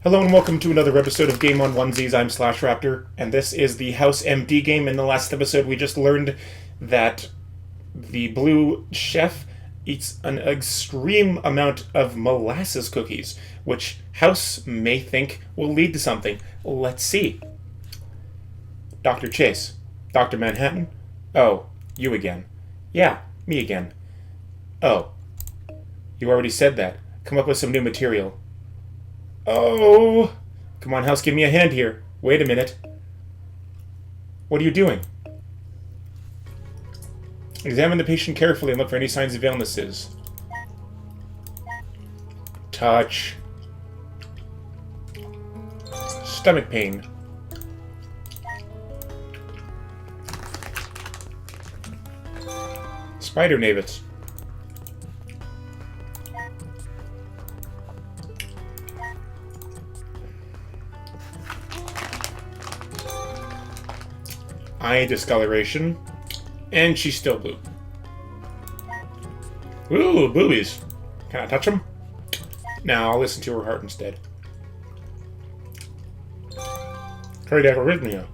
Hello and welcome to another episode of Game on Onesies. I'm Slash Raptor, and this is the House MD game. In the last episode, we just learned that the blue chef eats an extreme amount of molasses cookies, which House may think will lead to something. Let's see. Dr. Chase. Dr. Manhattan. Oh, you again. Yeah, me again. Oh, you already said that. Come up with some new material. Oh! Come on, House, give me a hand here. Wait a minute. What are you doing? Examine the patient carefully and look for any signs of illnesses. Touch. Stomach pain. Spider navets. Eye discoloration, and she's still blue. Ooh, boobies. Can I touch them? Now I'll listen to her heart instead. Cardiac arrhythmia.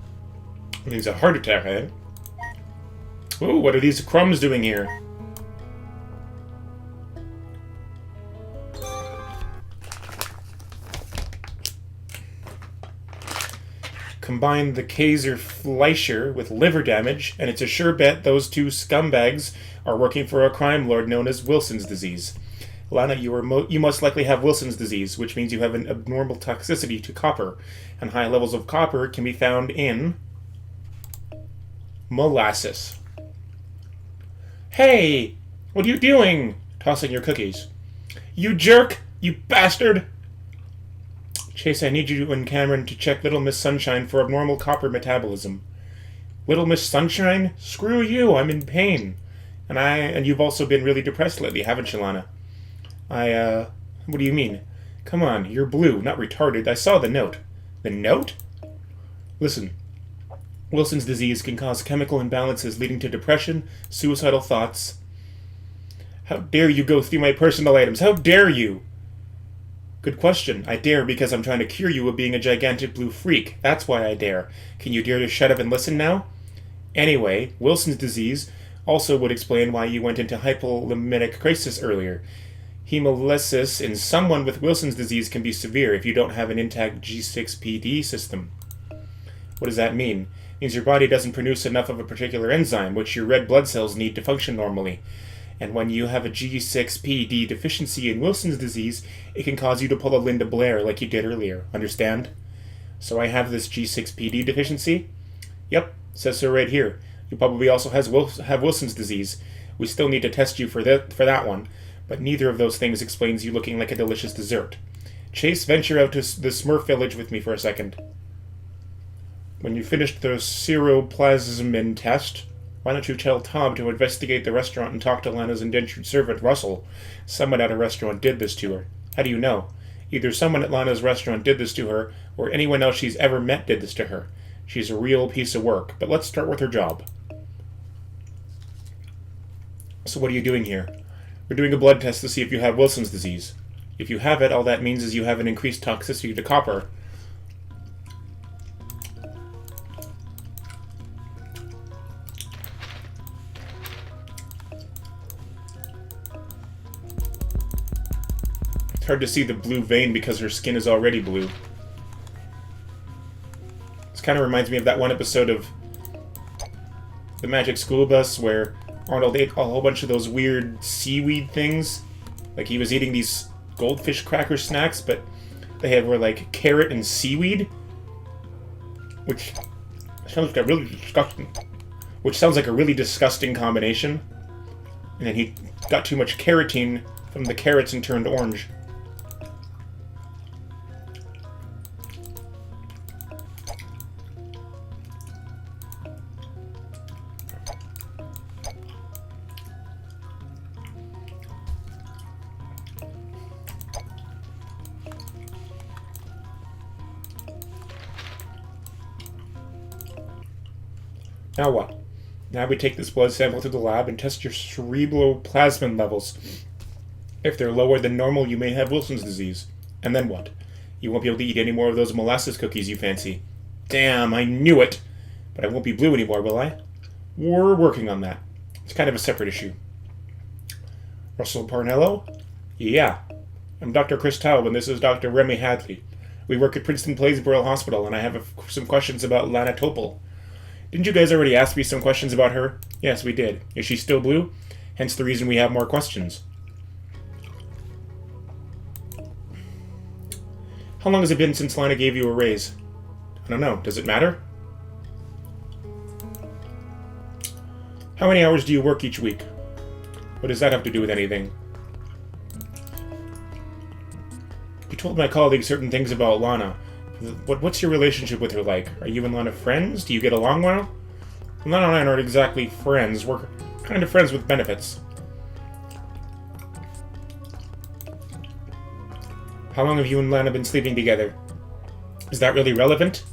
Means a heart attack, eh? Ooh, what are these crumbs doing here? Combine the Kaiser Fleischer with liver damage, and it's a sure bet those two scumbags are working for a crime lord known as Wilson's disease. Lana, you must likely have Wilson's disease, which means you have an abnormal toxicity to copper, and high levels of copper can be found in molasses. Hey! What are you doing? Tossing your cookies. You jerk! You bastard! Chase, I need you and Cameron to check Little Miss Sunshine for abnormal copper metabolism. Little Miss Sunshine? Screw you, I'm in pain. And you've also been really depressed lately, haven't you, Lana? What do you mean? Come on, you're blue, not retarded. I saw the note. The note? Listen, Wilson's disease can cause chemical imbalances leading to depression, suicidal thoughts. How dare you go through my personal items? How dare you? Good question. I dare because I'm trying to cure you of being a gigantic blue freak. That's why I dare. Can you dare to shut up and listen now? Anyway, Wilson's disease also would explain why you went into hypolimic crisis earlier. Hemolysis in someone with Wilson's disease can be severe if you don't have an intact G6PD system. What does that mean? It means your body doesn't produce enough of a particular enzyme, which your red blood cells need to function normally. And when you have a G6PD deficiency in Wilson's disease, it can cause you to pull a Linda Blair like you did earlier. Understand? So I have this G6PD deficiency? Yep, says so right here. You probably also have Wilson's disease. We still need to test you for that one, but neither of those things explains you looking like a delicious dessert. Chase, venture out to the Smurf village with me for a second. When you finished the seroplasmin test, why don't you tell Tom to investigate the restaurant and talk to Lana's indentured servant, Russell? Someone at a restaurant did this to her. How do you know? Either someone at Lana's restaurant did this to her, or anyone else she's ever met did this to her. She's a real piece of work, but let's start with her job. So what are you doing here? We're doing a blood test to see if you have Wilson's disease. If you have it, all that means is you have an increased toxicity to copper. It's hard to see the blue vein because her skin is already blue. This kind of reminds me of that one episode of The Magic School Bus where Arnold ate a whole bunch of those weird seaweed things. Like he was eating these goldfish cracker snacks, but were like carrot and seaweed. Which sounds like a really disgusting combination. And then he got too much carotene from the carrots and turned orange. Now what? Now we take this blood sample to the lab and test your cerebroplasmin levels. If they're lower than normal, you may have Wilson's disease. And then what? You won't be able to eat any more of those molasses cookies you fancy. Damn, I knew it! But I won't be blue anymore, will I? We're working on that. It's kind of a separate issue. Russell Parnello? Yeah. I'm Dr. Chris Taub, and this is Dr. Remy Hadley. We work at Princeton Playsboro Hospital, and I have some questions about Lana Topol. Didn't you guys already ask me some questions about her? Yes, we did. Is she still blue? Hence the reason we have more questions. How long has it been since Lana gave you a raise? I don't know. Does it matter? How many hours do you work each week? What does that have to do with anything? You told my colleague certain things about Lana. What's your relationship with her like? Are you and Lana friends? Do you get along well? Lana and I aren't exactly friends. We're kind of friends with benefits. How long have you and Lana been sleeping together? Is that really relevant?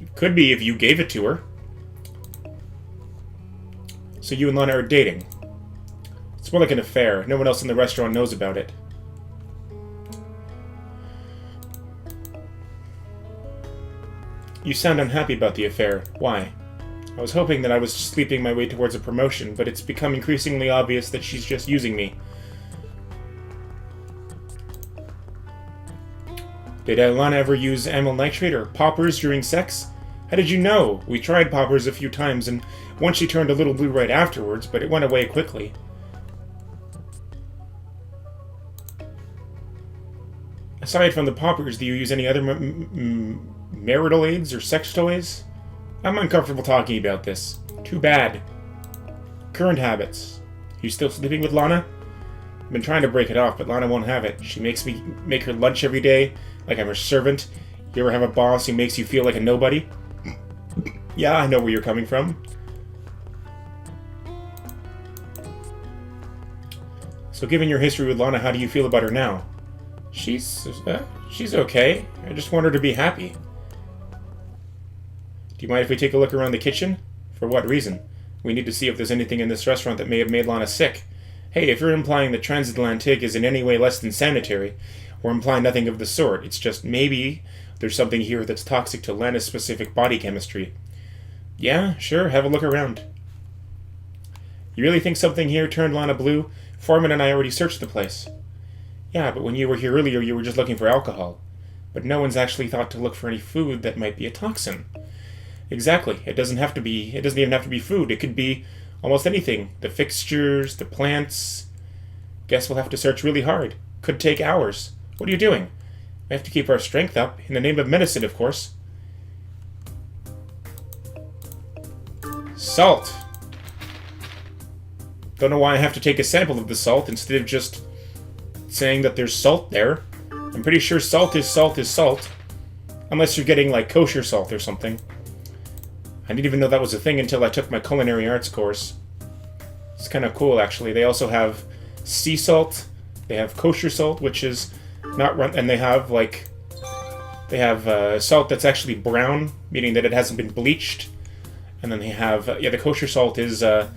It could be if you gave it to her. So you and Lana are dating. It's more like an affair. No one else in the restaurant knows about it. You sound unhappy about the affair. Why? I was hoping that I was sleeping my way towards a promotion, but it's become increasingly obvious that she's just using me. Did Lana ever use amyl nitrate or poppers during sex? How did you know? We tried poppers a few times, and once she turned a little blue right afterwards, but it went away quickly. Aside from the poppers, do you use any other marital aids or sex toys? I'm uncomfortable talking about this. Too bad. Current habits. You still sleeping with Lana? I've been trying to break it off, but Lana won't have it. She makes me make her lunch every day, like I'm her servant. You ever have a boss who makes you feel like a nobody? Yeah, I know where you're coming from. So given your history with Lana, how do you feel about her now? She's okay. I just want her to be happy. Do you mind if we take a look around the kitchen? For what reason? We need to see if there's anything in this restaurant that may have made Lana sick. Hey, if you're implying that Transatlantique is in any way less than sanitary, we're implying nothing of the sort. It's just maybe there's something here that's toxic to Lana's specific body chemistry. Yeah, sure, have a look around. You really think something here turned Lana blue? Foreman and I already searched the place. Yeah, but when you were here earlier, you were just looking for alcohol. But no one's actually thought to look for any food that might be a toxin. Exactly. It doesn't even have to be food. It could be almost anything. The fixtures, the plants. Guess we'll have to search really hard. Could take hours. What are you doing? We have to keep our strength up, in the name of medicine, of course. Salt. Don't know why I have to take a sample of the salt instead of just saying that there's salt there. I'm pretty sure salt is salt is salt. Unless you're getting, like, kosher salt or something. I didn't even know that was a thing until I took my culinary arts course. It's kind of cool, actually. They also have sea salt. They have kosher salt, which is not run... And they have, like... They have salt that's actually brown, meaning that it hasn't been bleached. And then they have... the kosher salt is... it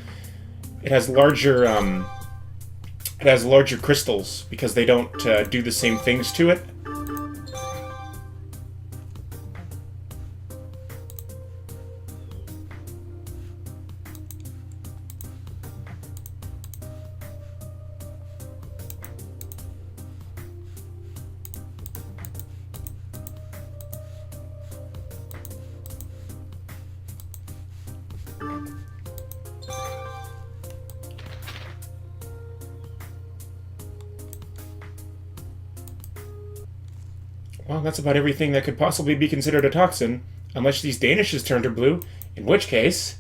has larger... it has larger crystals, because they don't do the same things to it. Well, that's about everything that could possibly be considered a toxin, unless these Danishes turned her blue, in which case,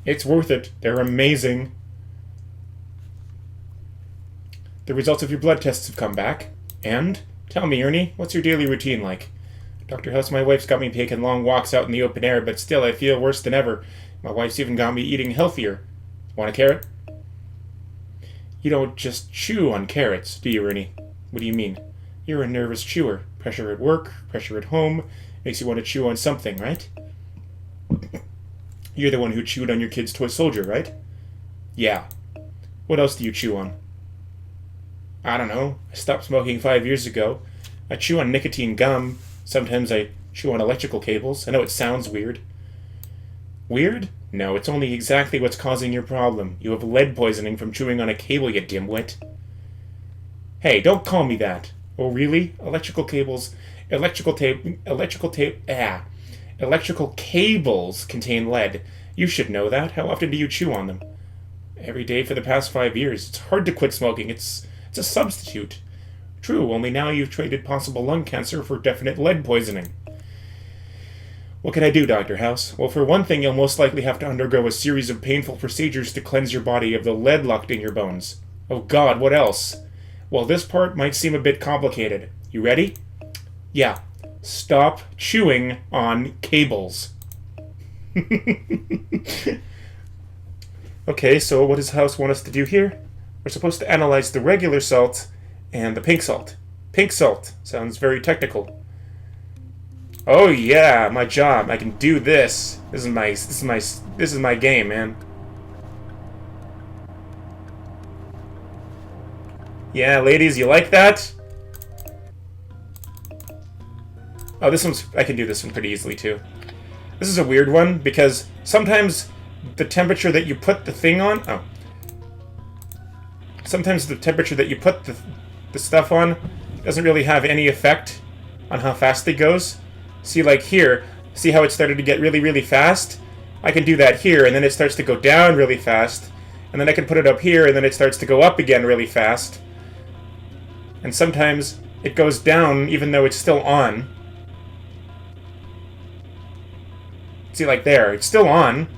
it's worth it. They're amazing. The results of your blood tests have come back. And, tell me, Ernie, what's your daily routine like? Dr. House, my wife's got me taking long walks out in the open air, but still I feel worse than ever. My wife's even got me eating healthier. Want a carrot? You don't just chew on carrots, do you, Ernie? What do you mean? You're a nervous chewer. Pressure at work, pressure at home, makes you want to chew on something, right? You're the one who chewed on your kid's toy soldier, right? Yeah. What else do you chew on? I don't know. I stopped smoking 5 years ago. I chew on nicotine gum. Sometimes I chew on electrical cables. I know it sounds weird. Weird? No, it's only exactly what's causing your problem. You have lead poisoning from chewing on a cable, you dimwit. Hey, don't call me that. Oh, really? Electrical cables... Electrical cables contain lead. You should know that. How often do you chew on them? Every day for the past 5 years. It's hard to quit smoking. It's a substitute. True, only now you've traded possible lung cancer for definite lead poisoning. What can I do, Dr. House? Well, for one thing, you'll most likely have to undergo a series of painful procedures to cleanse your body of the lead locked in your bones. Oh God, what else? Well, this part might seem a bit complicated. You ready? Yeah. Stop chewing on cables. Okay, so what does House want us to do here? We're supposed to analyze the regular salt and the pink salt. Pink salt. Sounds very technical. Oh yeah, my job. I can do this. This is my game, man. Yeah, ladies, you like that? Oh, I can do this one pretty easily too. This is a weird one because sometimes the temperature that you put the thing on, sometimes the temperature that you put the stuff on doesn't really have any effect on how fast it goes. See, like here, see how it started to get really, really fast? I can do that here, and then it starts to go down really fast, and then I can put it up here, and then it starts to go up again really fast. And sometimes it goes down even though it's still on. See, like there, it's still on.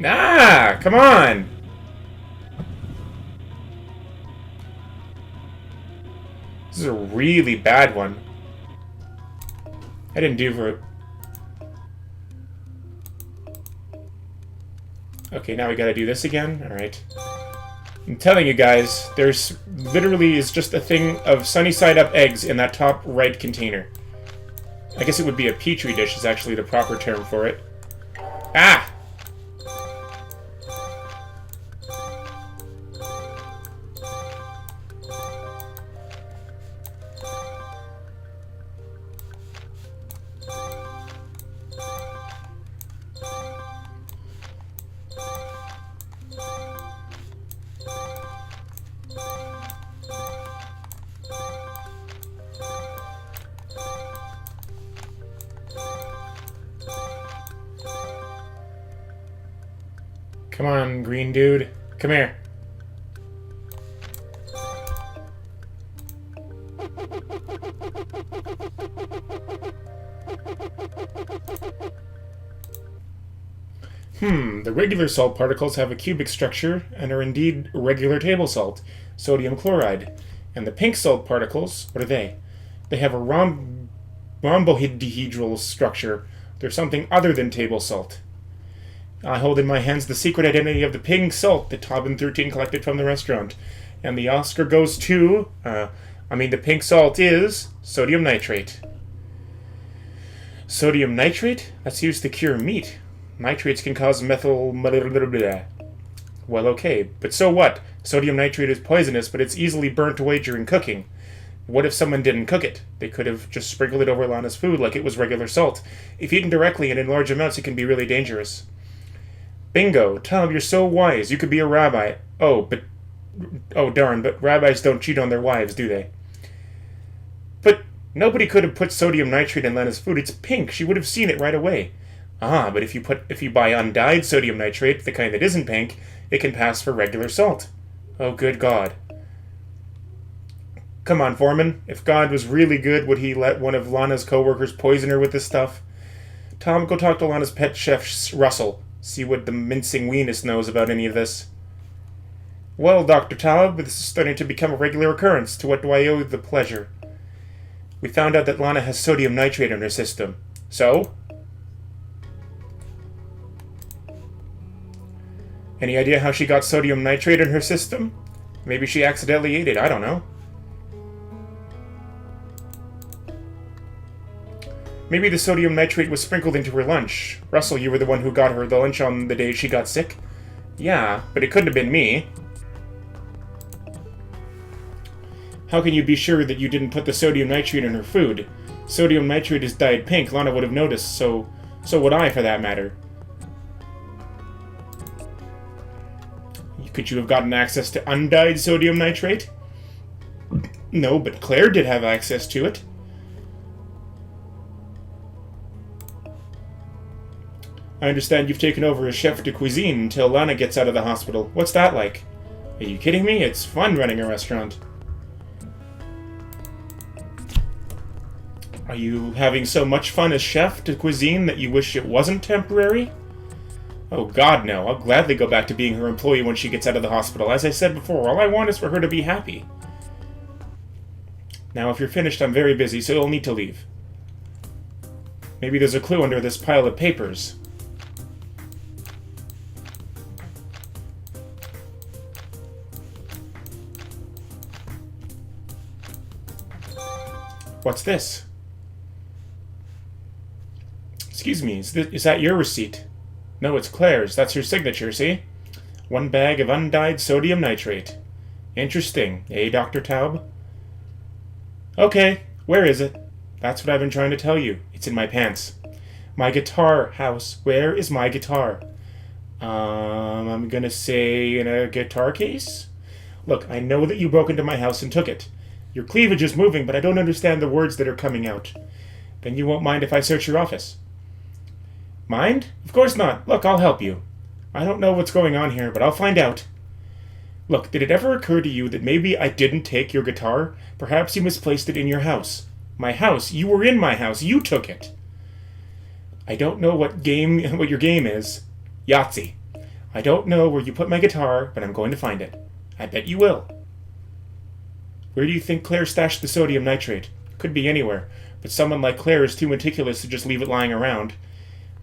Ah, come on! This is a really bad one. I didn't do for it. Okay, now we gotta do this again? Alright. I'm telling you guys, there's literally is just a thing of sunny side up eggs in that top right container. I guess it would be a petri dish is actually the proper term for it. Ah! Come on, green dude. Come here. The regular salt particles have a cubic structure and are indeed regular table salt, sodium chloride. And the pink salt particles, what are they? They have a rhombohedral structure. They're something other than table salt. I hold in my hands the secret identity of the pink salt that Tobin 13 collected from the restaurant. And the Oscar goes to... the pink salt is sodium nitrate. Sodium nitrate? That's used to cure meat. Nitrates can cause methyl... Well, okay, but so what? Sodium nitrate is poisonous, but it's easily burnt away during cooking. What if someone didn't cook it? They could have just sprinkled it over Lana's food like it was regular salt. If eaten directly and in large amounts, it can be really dangerous. Bingo! Tom, you're so wise. You could be a rabbi. Oh darn, but rabbis don't cheat on their wives, do they? But nobody could have put sodium nitrate in Lana's food. It's pink. She would have seen it right away. Ah, but if you buy undyed sodium nitrate, the kind that isn't pink, it can pass for regular salt. Oh, good God. Come on, Foreman. If God was really good, would he let one of Lana's co-workers poison her with this stuff? Tom, go talk to Lana's pet chef, Russell. See what the mincing weenus knows about any of this. Well, Dr. Taub, this is starting to become a regular occurrence. To what do I owe the pleasure? We found out that Lana has sodium nitrate in her system. So? Any idea how she got sodium nitrate in her system? Maybe she accidentally ate it, I don't know. Maybe the sodium nitrate was sprinkled into her lunch. Russell, you were the one who got her the lunch on the day she got sick? Yeah, but it couldn't have been me. How can you be sure that you didn't put the sodium nitrate in her food? Sodium nitrate is dyed pink. Lana would have noticed, so would I, for that matter. Could you have gotten access to undyed sodium nitrate? No, but Claire did have access to it. I understand you've taken over as chef de cuisine until Lana gets out of the hospital. What's that like? Are you kidding me? It's fun running a restaurant. Are you having so much fun as chef de cuisine that you wish it wasn't temporary? Oh God, no. I'll gladly go back to being her employee when she gets out of the hospital. As I said before, all I want is for her to be happy. Now, if you're finished, I'm very busy, so you'll need to leave. Maybe there's a clue under this pile of papers. What's this? Excuse me, is that your receipt? No, it's Claire's. That's her signature, see? 1 bag of undyed sodium nitrate. Interesting, eh, Dr. Taub? Okay, where is it? That's what I've been trying to tell you. It's in my pants. My guitar, House. Where is my guitar? I'm gonna say in a guitar case? Look, I know that you broke into my house and took it. Your cleavage is moving, but I don't understand the words that are coming out. Then you won't mind if I search your office. Mind? Of course not. Look, I'll help you. I don't know what's going on here, but I'll find out. Look, did it ever occur to you that maybe I didn't take your guitar? Perhaps you misplaced it in your house. My house? You were in my house. You took it. I don't know what your game is. Yahtzee. I don't know where you put my guitar, but I'm going to find it. I bet you will. Where do you think Claire stashed the sodium nitrate? Could be anywhere, but someone like Claire is too meticulous to just leave it lying around.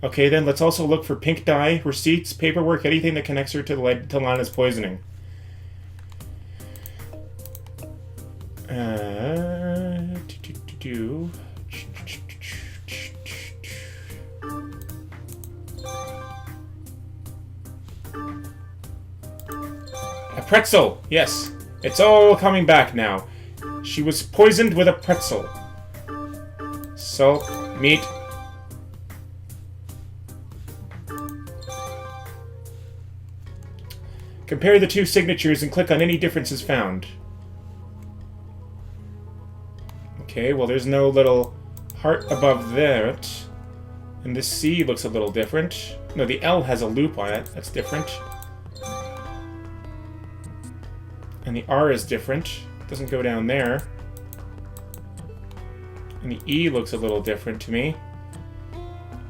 Okay, then let's also look for pink dye, receipts, paperwork, anything that connects her to Lana's poisoning. A pretzel! Yes, it's all coming back now. She was poisoned with a pretzel. Salt, meat. Compare the two signatures and click on any differences found. Okay, well there's no little heart above that. And the C looks a little different. No, the L has a loop on it. That's different. And the R is different. It doesn't go down there. And the E looks a little different to me.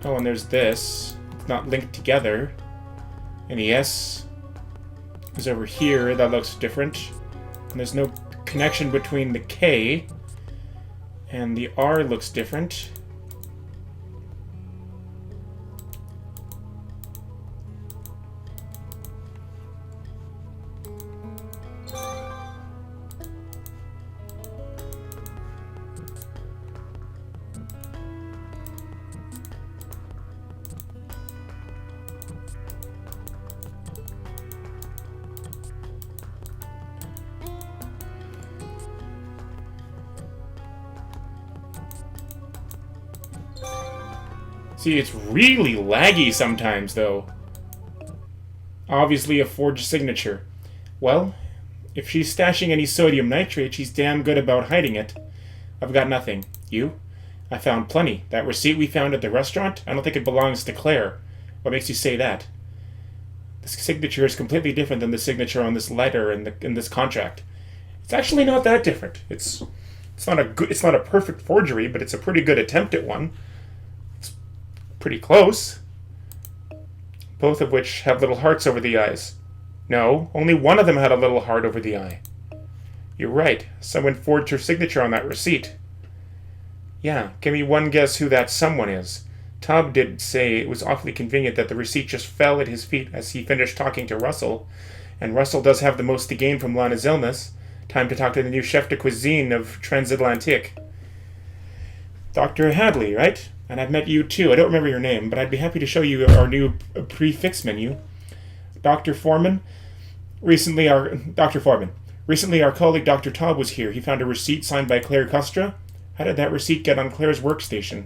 Oh, and there's this. It's not linked together. And the S is over here. That looks different. And there's no connection between the K and the R looks different. See, it's really laggy sometimes, though. Obviously a forged signature. Well, if she's stashing any sodium nitrate, she's damn good about hiding it. I've got nothing. You? I found plenty. That receipt we found at the restaurant? I don't think it belongs to Claire. What makes you say that? This signature is completely different than the signature on this letter and in this contract. It's actually not that different. It's not a perfect forgery, but it's a pretty good attempt at one. Pretty close. Both of which have little hearts over the eyes. No, only one of them had a little heart over the eye. You're right. Someone forged her signature on that receipt. Yeah, give me one guess who that someone is. Taub did say it was awfully convenient that the receipt just fell at his feet as he finished talking to Russell. And Russell does have the most to gain from Lana's illness. Time to talk to the new chef de cuisine of Transatlantique. Dr. Hadley, right? And I've met you too. I don't remember your name, but I'd be happy to show you our new prefix menu. Dr. Foreman. Dr. Foreman. Recently, our colleague Dr. Todd was here. He found a receipt signed by Claire Custra. How did that receipt get on Claire's workstation?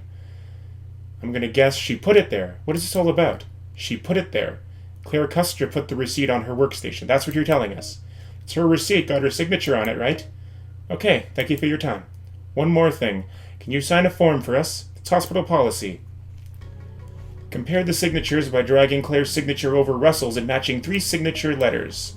I'm going to guess she put it there. What is this all about? She put it there. Claire Custra put the receipt on her workstation. That's what you're telling us. It's her receipt, got her signature on it, right? Okay, thank you for your time. One more thing. Can you sign a form for us? It's hospital policy. Compare the signatures by dragging Claire's signature over Russell's and matching 3 signature letters.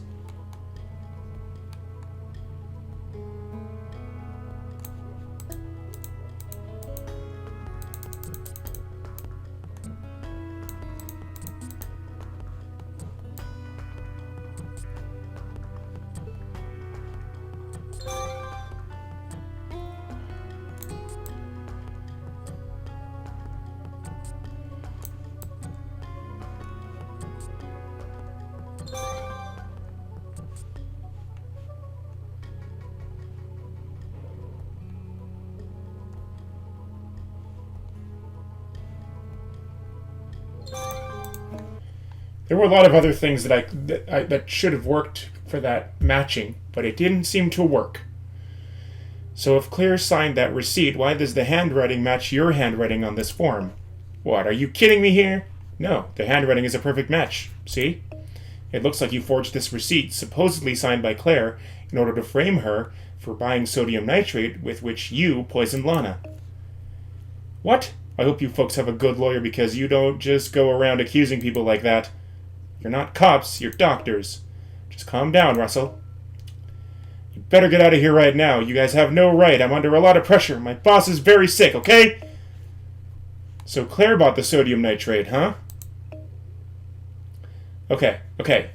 There were a lot of other things that should have worked for that matching, but it didn't seem to work. So if Claire signed that receipt, why does the handwriting match your handwriting on this form? What, are you kidding me here? No, the handwriting is a perfect match. See? It looks like you forged this receipt, supposedly signed by Claire, in order to frame her for buying sodium nitrate with which you poisoned Lana. What? I hope you folks have a good lawyer because you don't just go around accusing people like that. You're not cops, you're doctors. Just calm down, Russell. You better get out of here right now. You guys have no right. I'm under a lot of pressure. My boss is very sick, okay? So Claire bought the sodium nitrate, huh? Okay.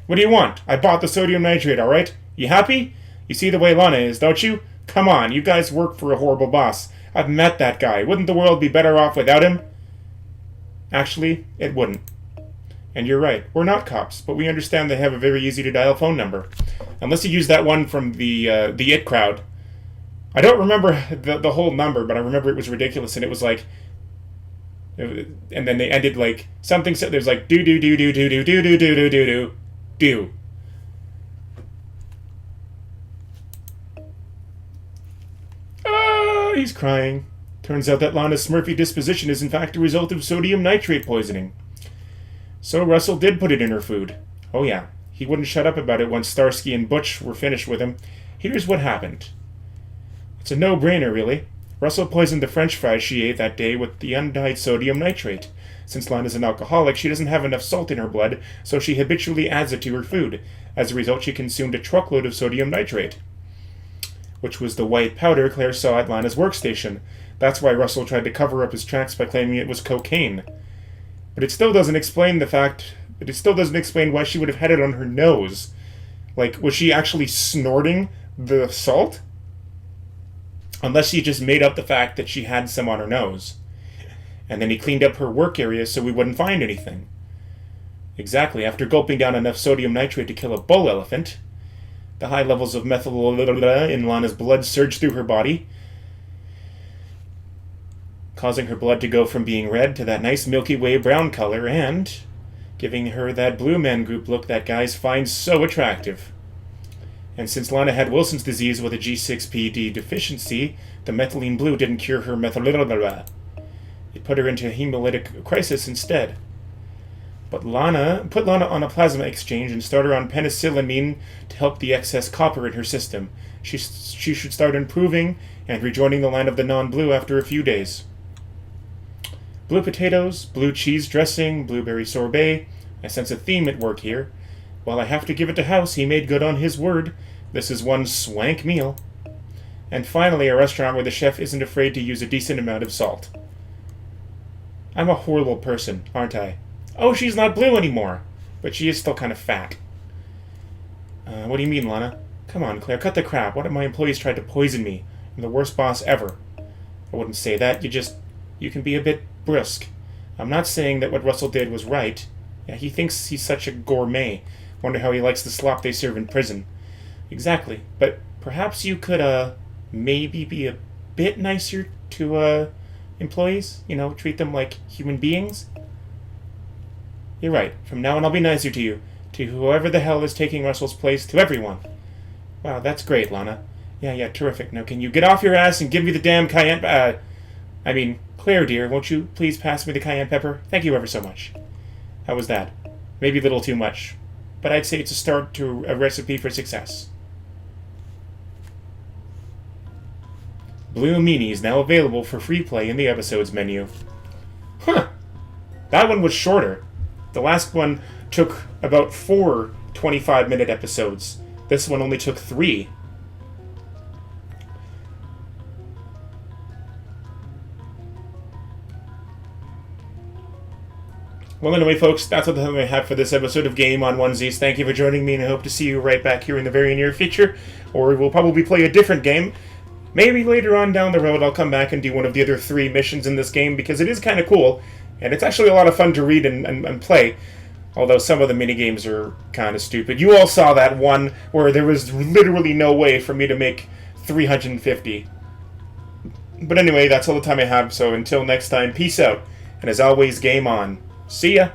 What do you want? I bought the sodium nitrate, alright? You happy? You see the way Lana is, don't you? Come on, you guys work for a horrible boss. I've met that guy. Wouldn't the world be better off without him? Actually, it wouldn't. And you're right, we're not cops, but we understand they have a very easy-to-dial phone number. Unless you use that one from the It crowd. I don't remember the whole number, but I remember it was ridiculous, and it was like... And then they ended like... Something said... There's like... Do. Ah, he's crying. Turns out that Lana's Smurfy disposition is in fact a result of sodium nitrate poisoning. So Russell did put it in her food. Oh yeah, he wouldn't shut up about it once Starsky and Butch were finished with him. Here's what happened. It's a no-brainer, really. Russell poisoned the French fries she ate that day with the undyed sodium nitrate. Since Lana's an alcoholic, she doesn't have enough salt in her blood, so she habitually adds it to her food. As a result, she consumed a truckload of sodium nitrate, which was the white powder Claire saw at Lana's workstation. That's why Russell tried to cover up his tracks by claiming it was cocaine. But it still doesn't explain why she would have had it on her nose. Like, was she actually snorting the salt? Unless she just made up the fact that she had some on her nose. And then he cleaned up her work area so we wouldn't find anything. Exactly, after gulping down enough sodium nitrate to kill a bull elephant, the high levels of methyl in Lana's blood surged through her body, causing her blood to go from being red to that nice Milky Way brown color and giving her that Blue Man Group look that guys find so attractive. And since Lana had Wilson's disease with a G6PD deficiency, the methylene blue didn't cure her It put her into a hemolytic crisis instead. But Lana put Lana on a plasma exchange and started her on penicillamine to help the excess copper in her system. She should start improving and rejoining the line of the non-blue after a few days. Blue potatoes, blue cheese dressing, blueberry sorbet. I sense a theme at work here. While I have to give it to House, he made good on his word. This is one swank meal. And finally, a restaurant where the chef isn't afraid to use a decent amount of salt. I'm a horrible person, aren't I? Oh, she's not blue anymore. But she is still kind of fat. What do you mean, Lana? Come on, Claire, cut the crap. One of my employees tried to poison me. I'm the worst boss ever. I wouldn't say that. You can be a bit brusque. I'm not saying that what Russell did was right. Yeah, he thinks he's such a gourmet. Wonder how he likes the slop they serve in prison. Exactly. But perhaps you could, maybe be a bit nicer to, employees. You know, treat them like human beings. You're right. From now on, I'll be nicer to you. To whoever the hell is taking Russell's place. To everyone. Wow, that's great, Lana. Yeah, terrific. Now, can you get off your ass and give me the damn cayenne... Claire, dear, won't you please pass me the cayenne pepper? Thank you ever so much. How was that? Maybe a little too much. But I'd say it's a start to a recipe for success. Blue Meanie is now available for free play in the episodes menu. Huh. That one was shorter. The last one took about 4 25-minute episodes. This one only took 3. Well, anyway, folks, that's all the time I have for this episode of Game on Onesies. Thank you for joining me, and I hope to see you right back here in the very near future. Or we'll probably play a different game. Maybe later on down the road I'll come back and do one of the other 3 missions in this game, because it is kind of cool, and it's actually a lot of fun to read and play. Although some of the minigames are kind of stupid. You all saw that one where there was literally no way for me to make 350. But anyway, that's all the time I have, so until next time, peace out. And as always, game on. See ya!